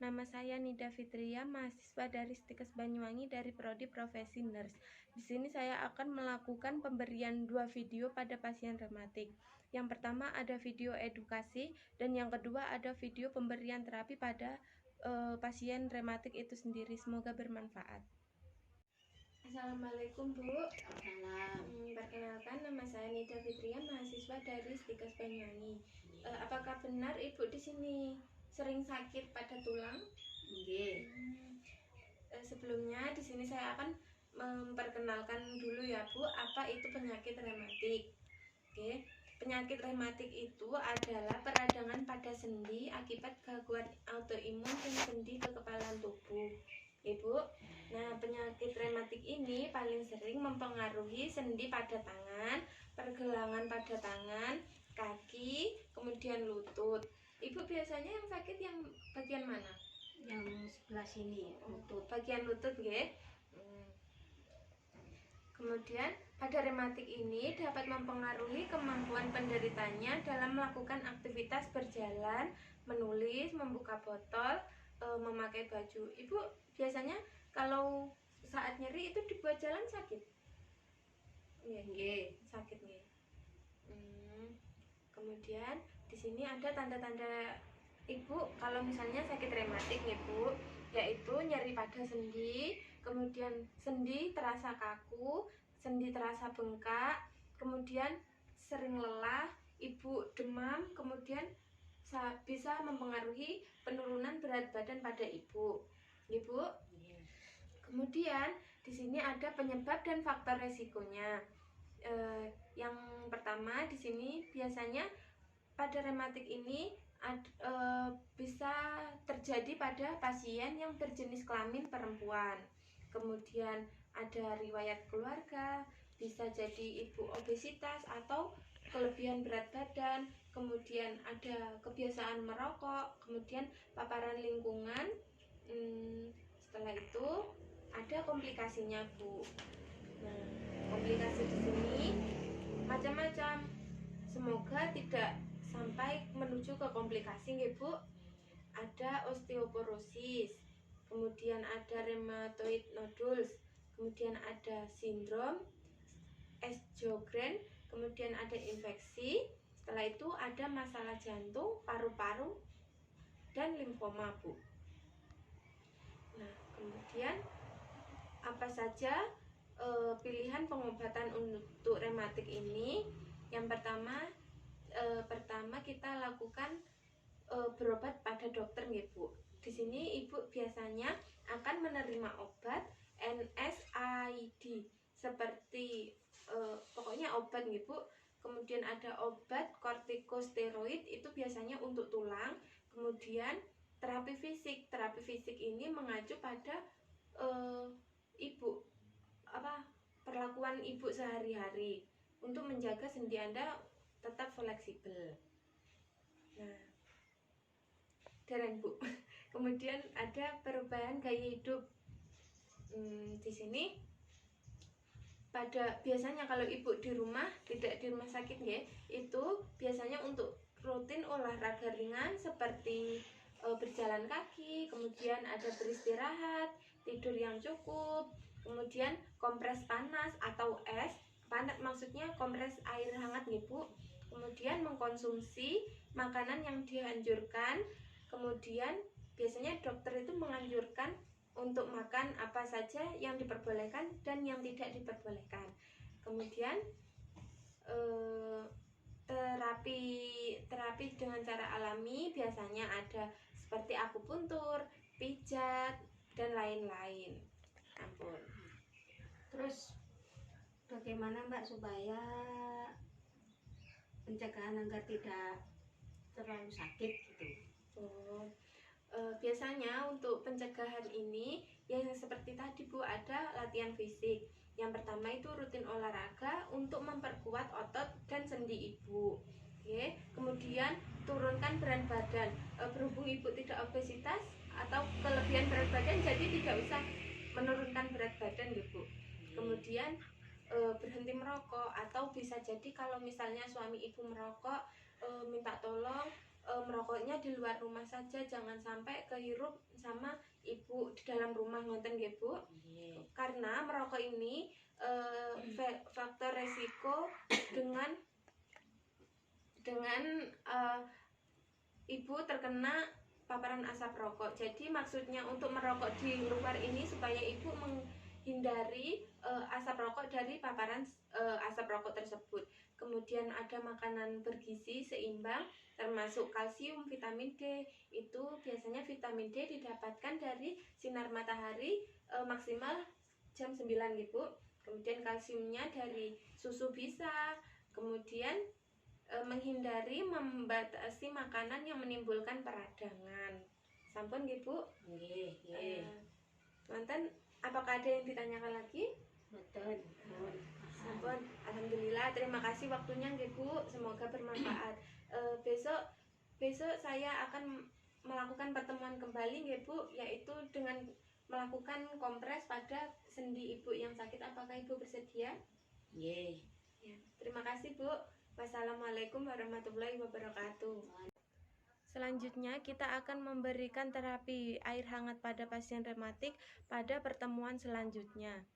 Nama saya Nida Fitria, mahasiswa dari Stikes Banyuwangi dari Prodi Profesi Nurse. Di sini saya akan melakukan pemberian 2 video pada pasien rematik. Yang pertama ada video edukasi dan yang kedua ada video pemberian terapi pada pasien rematik itu sendiri. Semoga bermanfaat. Assalamualaikum Bu. Perkenalkan, nama saya Nida Fitria, mahasiswa dari Stikes Banyuwangi. Apakah benar Ibu di sini sering sakit pada tulang? Nggih. Sebelumnya di sini saya akan memperkenalkan dulu ya Bu, apa itu penyakit rematik. Oke. Penyakit rematik itu adalah peradangan pada sendi akibat gangguan autoimun dan sendi kekebalan tubuh. Ibu, nah penyakit rematik ini paling sering mempengaruhi sendi pada tangan, pergelangan pada tangan, kaki, kemudian lutut. Ibu biasanya yang sakit yang bagian mana? Yang sebelah sini, lutut. Bagian lutut, nggih. Kemudian pada rematik ini dapat mempengaruhi kemampuan penderitanya dalam melakukan aktivitas berjalan, menulis, membuka botol, memakai baju. Ibu biasanya kalau saat nyeri itu dibuat jalan sakit? Nggih. Sakit nggih. Kemudian di sini ada tanda-tanda Ibu kalau misalnya sakit rematik nih Bu, yaitu nyeri pada sendi, kemudian sendi terasa kaku, sendi terasa bengkak, kemudian sering lelah, Ibu demam, kemudian bisa mempengaruhi penurunan berat badan pada Ibu. Ibu. Kemudian di sini ada penyebab dan faktor resikonya. Yang pertama di sini biasanya pada rematik ini bisa terjadi pada pasien yang berjenis kelamin perempuan. Kemudian ada riwayat keluarga, bisa jadi ibu obesitas atau kelebihan berat badan, kemudian ada kebiasaan merokok, kemudian paparan lingkungan. Setelah itu ada komplikasinya Bu. Nah, komplikasi di sini macam-macam. Semoga tidak sampai menuju ke komplikasi nggih Bu. Ada osteoporosis, kemudian ada rheumatoid nodules, kemudian ada sindrom Sjögren, kemudian ada infeksi. Setelah itu ada masalah jantung, paru-paru, dan limfoma Bu. Nah, kemudian apa saja pilihan pengobatan untuk rematik ini? Yang pertama kita lakukan berobat pada dokter nggih Bu. Di sini Ibu biasanya akan menerima obat NSAID seperti pokoknya obat nggih Bu. Kemudian ada obat kortikosteroid itu biasanya untuk tulang. Kemudian terapi fisik. Terapi fisik ini mengacu pada perlakuan Ibu sehari-hari untuk menjaga sendi Anda tetap fleksibel. Nah, Bu. Kemudian ada perubahan gaya hidup. Di sini biasanya kalau Ibu di rumah, tidak di rumah sakit ya, itu biasanya untuk rutin olahraga ringan seperti berjalan kaki, kemudian ada beristirahat, tidur yang cukup, kemudian kompres panas atau es, panas maksudnya kompres air hangat nih Bu. Kemudian mengkonsumsi makanan yang dianjurkan. Kemudian biasanya dokter itu menganjurkan untuk makan apa saja yang diperbolehkan dan yang tidak diperbolehkan. Kemudian terapi dengan cara alami biasanya ada seperti akupuntur, pijat, dan lain-lain. Ampun. Terus bagaimana Mbak supaya pencegahan agar tidak terlalu sakit gitu? Biasanya untuk pencegahan ini yang seperti tadi Bu, ada latihan fisik. Yang pertama itu rutin olahraga untuk memperkuat otot dan sendi Ibu. Oke. Kemudian turunkan berat badan. Berhubung Ibu tidak obesitas atau kelebihan berat badan, jadi tidak usah menurunkan berat badan Ibu. Kemudian berhenti merokok, atau bisa jadi kalau misalnya suami Ibu merokok, minta tolong merokoknya di luar rumah saja, jangan sampai kehirup sama ibu di dalam rumah, ngoten nggih Bu. Karena merokok ini faktor resiko dengan ibu terkena paparan asap rokok. Jadi maksudnya untuk merokok di luar ini supaya ibu menghindari asap rokok dari paparan asap rokok tersebut. Kemudian ada makanan bergizi seimbang termasuk kalsium, vitamin D. Itu biasanya vitamin D didapatkan dari sinar matahari maksimal jam 9 gitu. Kemudian kalsiumnya dari susu bisa. Kemudian menghindari membatasi makanan yang menimbulkan peradangan. Sampun nggih Bu? Nggih. Wonten apakah ada yang ditanyakan lagi? Mboten. Sampun. Alhamdulillah, terima kasih waktunya nggih Bu. Semoga bermanfaat. Besok saya akan melakukan pertemuan kembali nggih Bu, yaitu dengan melakukan kompres pada sendi ibu yang sakit. Apakah ibu bersedia? Nggih. Ya, terima kasih Bu. Wassalamualaikum warahmatullahi wabarakatuh. Selanjutnya kita akan memberikan terapi air hangat pada pasien rematik pada pertemuan selanjutnya.